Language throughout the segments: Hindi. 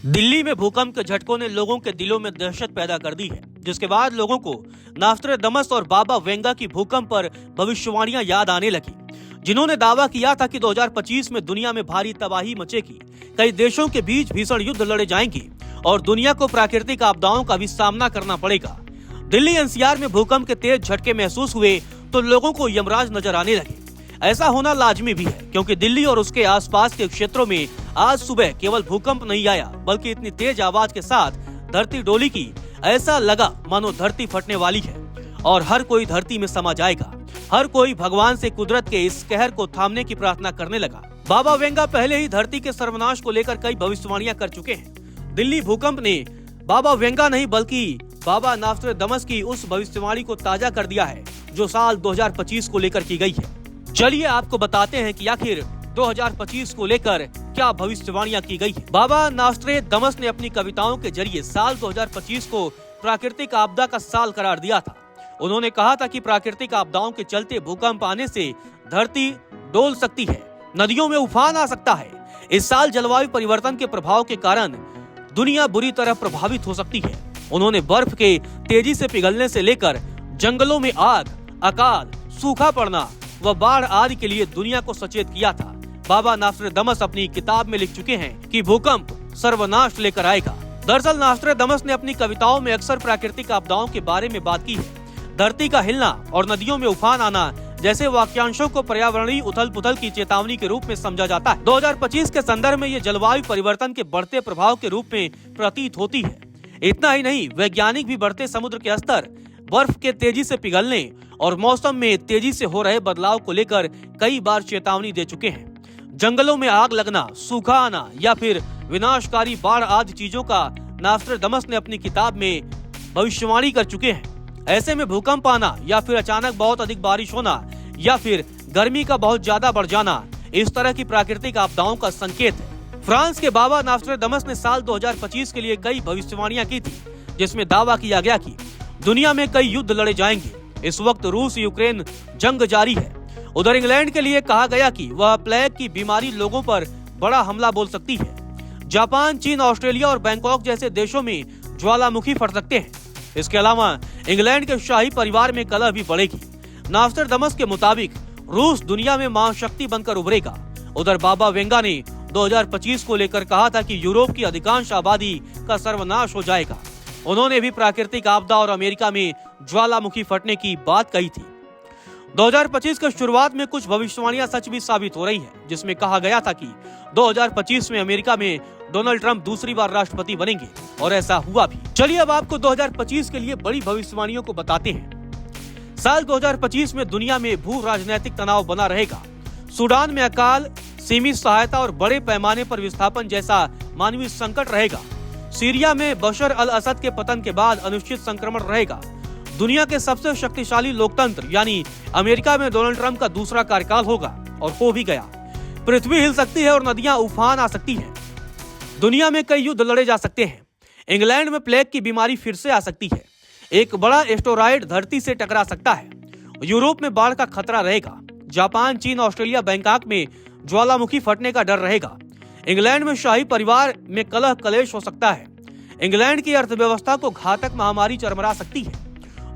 दिल्ली में भूकंप के झटकों ने लोगों के दिलों में दहशत पैदा कर दी है, जिसके बाद लोगों को नास्ट्राडामस और बाबा वेंगा की भूकंप पर भविष्यवाणियां याद आने लगी, जिन्होंने दावा किया था कि 2025 में दुनिया में भारी तबाही मचेगी, कई देशों के बीच भीषण युद्ध लड़े जाएंगे और दुनिया को प्राकृतिक आपदाओं का भी सामना करना पड़ेगा। दिल्ली एनसीआर में भूकंप के तेज झटके महसूस हुए तो लोगों को यमराज नजर आने लगे। ऐसा होना लाजमी भी है, क्योंकि दिल्ली और उसके आसपास के क्षेत्रों में आज सुबह केवल भूकंप नहीं आया, बल्कि इतनी तेज आवाज के साथ धरती डोली की, ऐसा लगा मानो धरती फटने वाली है और हर कोई धरती में समा जाएगा। हर कोई भगवान से कुदरत के इस कहर को थामने की प्रार्थना करने लगा। बाबा वेंगा पहले ही धरती के सर्वनाश को लेकर कई भविष्यवाणियां कर चुके हैं। दिल्ली भूकंप ने बाबा वेंगा नहीं बल्कि बाबा नास्ट्राडामस की उस भविष्यवाणी को ताजा कर दिया है, जो साल 2025 को लेकर की गई है। चलिए आपको बताते हैं कि आखिर 2025 को लेकर क्या भविष्यवाणियां की गई है। बाबा नास्ट्राडामस ने अपनी कविताओं के जरिए साल 2025 को प्राकृतिक आपदा का साल करार दिया था। उन्होंने कहा था कि प्राकृतिक आपदाओं के चलते भूकंप आने से धरती डोल सकती है, नदियों में उफान आ सकता है। इस साल जलवायु परिवर्तन के प्रभाव के कारण दुनिया बुरी तरह प्रभावित हो सकती है। उन्होंने बर्फ के तेजी से पिघलने से लेकर जंगलों में आग, अकाल, सूखा पड़ना व बाढ़ आदि के लिए दुनिया को सचेत किया था। बाबा नास्ट्राडामस अपनी किताब में लिख चुके हैं कि भूकंप सर्वनाश लेकर आएगा। दरअसल नास्ट्राडामस ने अपनी कविताओं में अक्सर प्राकृतिक आपदाओं के बारे में बात की है। धरती का हिलना और नदियों में उफान आना जैसे वाक्यांशों को पर्यावरणीय उथल पुथल की चेतावनी के रूप में समझा जाता है। 2025 के संदर्भ में ये जलवायु परिवर्तन के बढ़ते प्रभाव के रूप में प्रतीत होती है। इतना ही नहीं, वैज्ञानिक भी बढ़ते समुद्र के स्तर, बर्फ के तेजी से पिघलने और मौसम में तेजी से हो रहे बदलाव को लेकर कई बार चेतावनी दे चुके हैं। जंगलों में आग लगना, सूखा आना या फिर विनाशकारी बाढ़ आदि चीजों का नास्ट्राडामस ने अपनी किताब में भविष्यवाणी कर चुके हैं। ऐसे में भूकंप आना या फिर अचानक बहुत अधिक बारिश होना या फिर गर्मी का बहुत ज्यादा बढ़ जाना इस तरह की प्राकृतिक आपदाओं का संकेत है। फ्रांस के बाबा नास्ट्राडामस ने साल 2025 के लिए कई भविष्यवाणियां की थी, जिसमें दावा किया गया कि दुनिया में कई युद्ध लड़े जाएंगे। इस वक्त रूस यूक्रेन जंग जारी है। उधर इंग्लैंड के लिए कहा गया कि वह प्लेग की बीमारी लोगों पर बड़ा हमला बोल सकती है। जापान, चीन, ऑस्ट्रेलिया और बैंकॉक जैसे देशों में ज्वालामुखी फट सकते हैं। इसके अलावा इंग्लैंड के शाही परिवार में कलह भी बढ़ेगी। नास्ट्राडामस के मुताबिक रूस दुनिया में महाशक्ति बनकर उभरेगा। उधर बाबा वेंगा ने 2025 को लेकर कहा था कि यूरोप की अधिकांश आबादी का सर्वनाश हो जाएगा। उन्होंने भी प्राकृतिक आपदा और अमेरिका में ज्वालामुखी फटने की बात कही थी। 2025 की शुरुआत में कुछ भविष्यवाणियां सच भी साबित हो रही हैं, जिसमें कहा गया था कि 2025 में अमेरिका में डोनाल्ड ट्रंप दूसरी बार राष्ट्रपति बनेंगे और ऐसा हुआ भी। चलिए अब आपको 2025 के लिए बड़ी भविष्यवाणियों को बताते हैं। साल 2025 में दुनिया में भू राजनीतिक तनाव बना रहेगा। सूडान में अकाल, सीमित सहायता और बड़े पैमाने पर विस्थापन जैसा मानवीय संकट रहेगा। सीरिया में बशर अल असद के पतन के बाद अनिश्चित संक्रमण रहेगा। दुनिया के सबसे शक्तिशाली लोकतंत्र यानी अमेरिका में डोनाल्ड ट्रंप का दूसरा कार्यकाल होगा और हो भी गया। पृथ्वी हिल सकती है और नदियां उफान आ सकती हैं। दुनिया में कई युद्ध लड़े जा सकते हैं। इंग्लैंड में प्लेग की बीमारी फिर से आ सकती है। एक बड़ा एस्टेरॉयड धरती से टकरा सकता है। यूरोप में बाढ़ का खतरा रहेगा। जापान, चीन, ऑस्ट्रेलिया, बैंकॉक में ज्वालामुखी फटने का डर रहेगा। इंग्लैंड में शाही परिवार में कलह कलेश हो सकता है। इंग्लैंड की अर्थव्यवस्था को घातक महामारी चरमरा सकती है।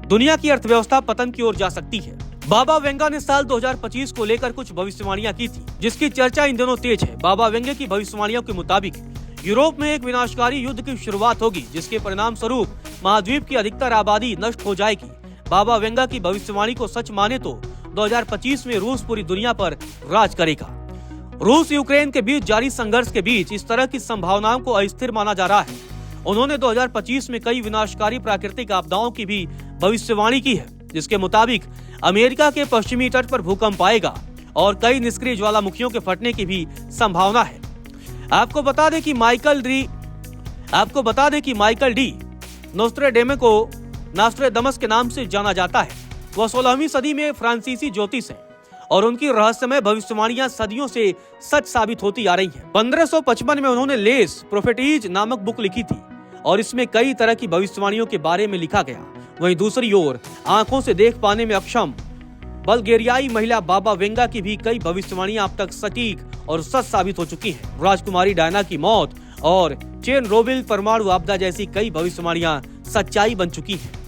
दुनिया की अर्थव्यवस्था पतन की ओर जा सकती है। बाबा वेंगा ने साल 2025 को लेकर कुछ भविष्यवाणियां की थी, जिसकी चर्चा इन दिनों तेज है। बाबा वेंगे की भविष्यवाणियों के मुताबिक यूरोप में एक विनाशकारी युद्ध की शुरुआत होगी, जिसके परिणाम स्वरूप महाद्वीप की अधिकतर आबादी नष्ट हो जाएगी। बाबा वेंगा की भविष्यवाणी को सच माने तो 2025 में रूस पूरी दुनिया पर राज करेगा। रूस यूक्रेन के बीच जारी संघर्ष के बीच इस तरह की संभावनाओं को अस्थिर माना जा रहा है। उन्होंने 2025 में कई विनाशकारी प्राकृतिक आपदाओं की भी भविष्यवाणी की है, जिसके मुताबिक अमेरिका के पश्चिमी तट पर भूकंप आएगा और कई निष्क्रिय ज्वालामुखियों के फटने की भी संभावना है। आपको बता दें कि माइकल डी नास्ट्राडामस के नाम से जाना जाता है। वह 16वीं सदी में फ्रांसीसी ज्योतिष हैं और उनकी रहस्यमय भविष्यवाणियां सदियों से सच साबित होती आ रही हैं। 1555 में उन्होंने लेस प्रोफेटीज नामक बुक लिखी थी और इसमें कई तरह की भविष्यवाणियों के बारे में लिखा गया। वहीं दूसरी ओर आंखों से देख पाने में अक्षम बल्गेरियाई महिला बाबा वेंगा की भी कई भविष्यवाणियां अब तक सटीक और सच साबित हो चुकी हैं। राजकुमारी डायना की मौत और चेरनोबिल परमाणु आपदा जैसी कई भविष्यवाणियां सच्चाई बन चुकी हैं।